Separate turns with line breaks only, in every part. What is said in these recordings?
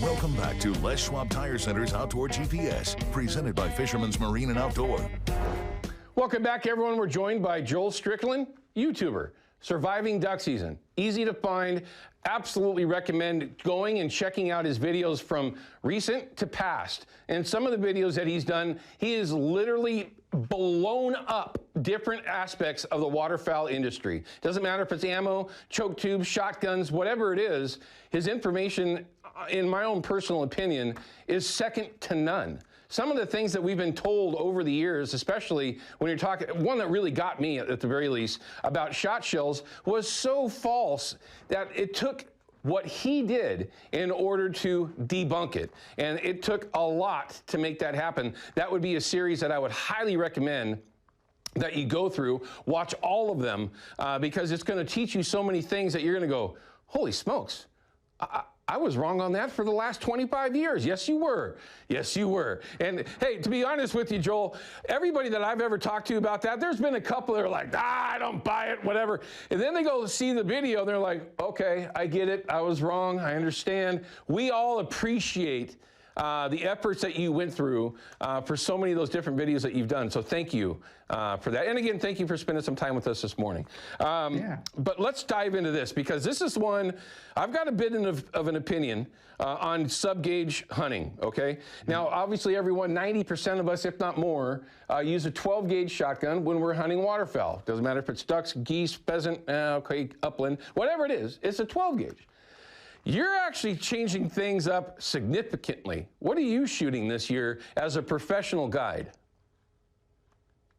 Welcome back to Les Schwab Tire Center's Outdoor GPS, presented by Fisherman's Marine and Outdoor.
Welcome back, everyone. We're joined by Joel Strickland, YouTuber, surviving duck season. Easy to find. Absolutely recommend going and checking out his videos from recent to past. And some of the videos that he's done, he is literally blown up different aspects of the waterfowl industry. Doesn't matter if it's ammo, choke tubes, shotguns, whatever it is, his information, in my own personal opinion, is second to none. Some of the things that we've been told over the years, especially when you're talking, one that really got me at the very least, about shot shells, was so false that it took what he did in order to debunk it. And it took a lot to make that happen. That would be a series that I would highly recommend that you go through, watch all of them, because it's going to teach you so many things that you're going to go, holy smokes, I was wrong on that for the last 25 years. Yes, you were. Yes, you were. And hey, to be honest with you, Joel, everybody that I've ever talked to about that, there's been a couple that are like, I don't buy it, whatever. And then they go see the video, and they're like, okay, I get it. I was wrong. I understand. We all appreciate the efforts that you went through for so many of those different videos that you've done. So thank you for that. And again, thank you for spending some time with us this morning. But let's dive into this, because this is one, I've got a bit of an opinion on sub-gauge hunting, okay? Now, obviously everyone, 90% of us, if not more, use a 12-gauge shotgun when we're hunting waterfowl. Doesn't matter if it's ducks, geese, pheasant, okay, upland, whatever it is, it's a 12-gauge. You're actually changing things up significantly. What are you shooting this year as a professional guide?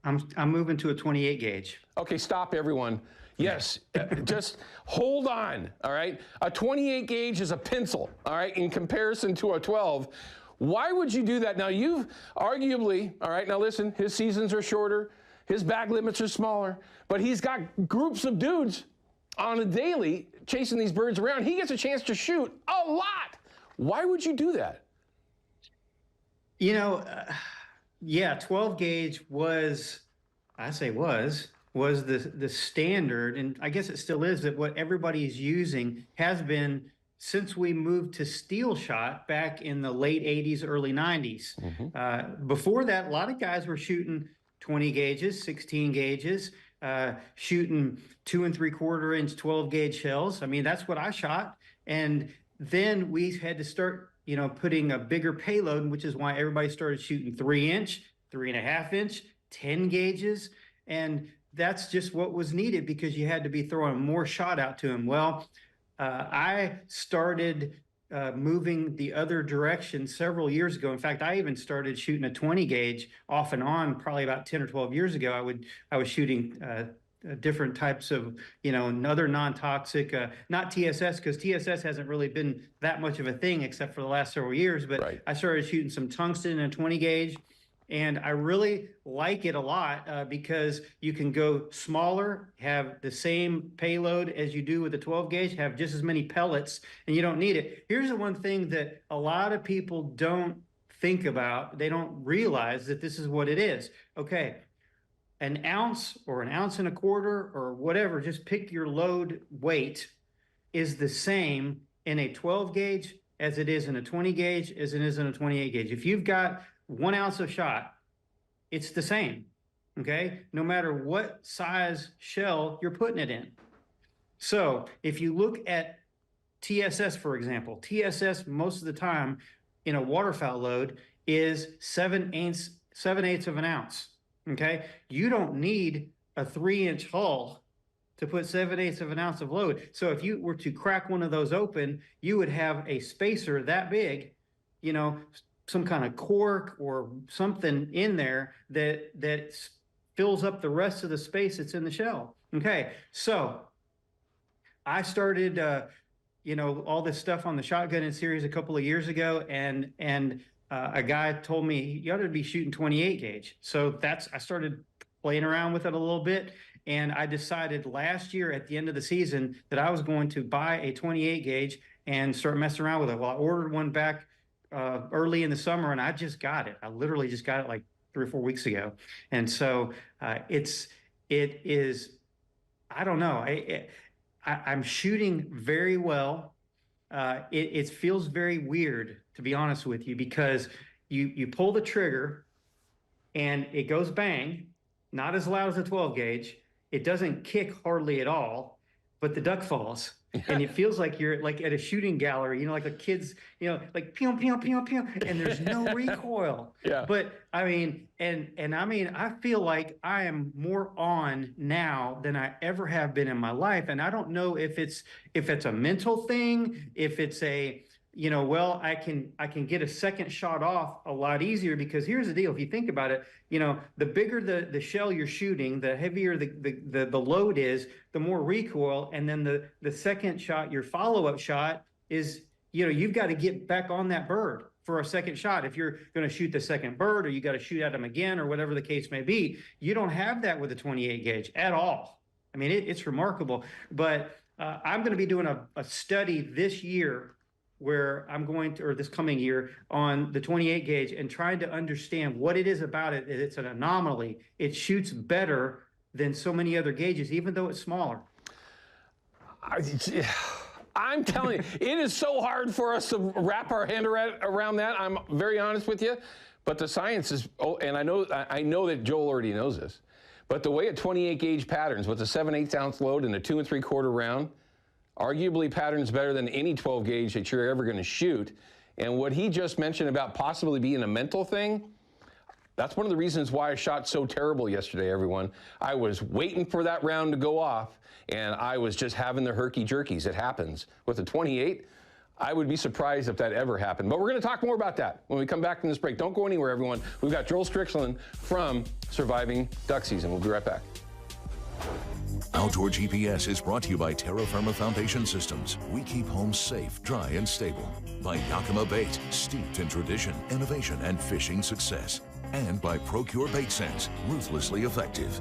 I'm moving to a 28 gauge.
Okay, stop everyone. Yes, just hold on, all right? A 28 gauge is a pencil, all right, in comparison to a 12. Why would you do that? Now, you've arguably, all right, now listen, his seasons are shorter, his bag limits are smaller, but he's got groups of dudes on a daily chasing these birds around. He gets a chance to shoot a lot. Why would you do that?
You know, yeah, 12 gauge was, was the standard, and I guess it still is, that what everybody's using has been since we moved to steel shot back in the late 80s, early 90s. Before that, a lot of guys were shooting 20 gauges, 16 gauges, shooting 2 3/4 inch 12 gauge shells. I mean, that's what I shot. And then we had to start, you know, putting a bigger payload, which is why everybody started shooting 3-inch, 3.5-inch, 10 gauges. And that's just what was needed, because you had to be throwing more shot out to him. Well, I started moving the other direction several years ago. In fact, I even started shooting a 20 gauge off and on probably about 10 or 12 years ago. I was shooting different types of, you know, another non-toxic, not TSS, because TSS hasn't really been that much of a thing except for the last several years. But
right.
I started shooting some tungsten in a 20 gauge. And I really like it a lot because you can go smaller, have the same payload as you do with the 12 gauge, have just as many pellets, and you don't need it. Here's the one thing that a lot of people don't think about. They don't realize that this is what it is. Okay, an ounce or 1.25 ounces or whatever, just pick your load weight, is the same in a 12 gauge as it is in a 20 gauge, as it is in a 28 gauge. If you've got 1 ounce of shot, it's the same, okay? No matter what size shell you're putting it in. So if you look at TSS, for example, TSS most of the time in a waterfowl load is 7/8 of an ounce, okay? You don't need a 3-inch hull to put 7/8 of an ounce of load. So if you were to crack one of those open, you would have a spacer that big, you know, some kind of cork or something in there that fills up the rest of the space that's in the shell. Okay, so I started, you know, all this stuff on the shotgun series a couple of years ago, and a guy told me you ought to be shooting 28 gauge. So I started playing around with it a little bit, and I decided last year at the end of the season that I was going to buy a 28 gauge and start messing around with it. Well, I ordered one back early in the summer, and I just got it. I literally just got it like 3 or 4 weeks ago. And so it is, I don't know. I'm shooting very well. it feels very weird, to be honest with you, because you pull the trigger and it goes bang, not as loud as a 12 gauge. It doesn't kick hardly at all, but the duck falls. And it feels like you're like at a shooting gallery, like the kids, like pew, pew, pew, pew, and there's no recoil.
Yeah.
But I mean, I feel like I am more on now than I ever have been in my life. And I don't know if it's a mental thing, if it's a, well, I can get a second shot off a lot easier, because here's the deal. If you think about it, the bigger the shell you're shooting, the heavier the load is, the more recoil. And then the second shot, your follow-up shot is, you've got to get back on that bird for a second shot. If you're going to shoot the second bird, or you got to shoot at them again, or whatever the case may be, you don't have that with a 28 gauge at all. I mean, it's remarkable. But I'm going to be doing a study this year, where I'm going to, or this coming year, on the 28 gauge, and trying to understand what it is about it. It's an anomaly. It shoots better than so many other gauges, even though it's smaller.
I'm telling you, it is so hard for us to wrap our hand around that. I'm very honest with you, but the science is, and I know that Joel already knows this, but the way a 28 gauge patterns with a 7/8 ounce load and a 2 3/4 round, arguably patterns better than any 12 gauge that you're ever going to shoot. And what he just mentioned about possibly being a mental thing, that's one of the reasons why I shot so terrible yesterday, everyone. I was waiting for that round to go off, and I was just having the herky-jerkies. It happens. With a 28, I would be surprised if that ever happened. But we're going to talk more about that when we come back from this break. Don't go anywhere, everyone. We've got Joel Strickland from Surviving Duck Season. We'll be right back.
Outdoor GPS is brought to you by Terra Firma Foundation Systems. We keep homes safe, dry, and stable. By Yakima Bait, steeped in tradition, innovation, and fishing success. And by Procure Bait Sense, ruthlessly effective.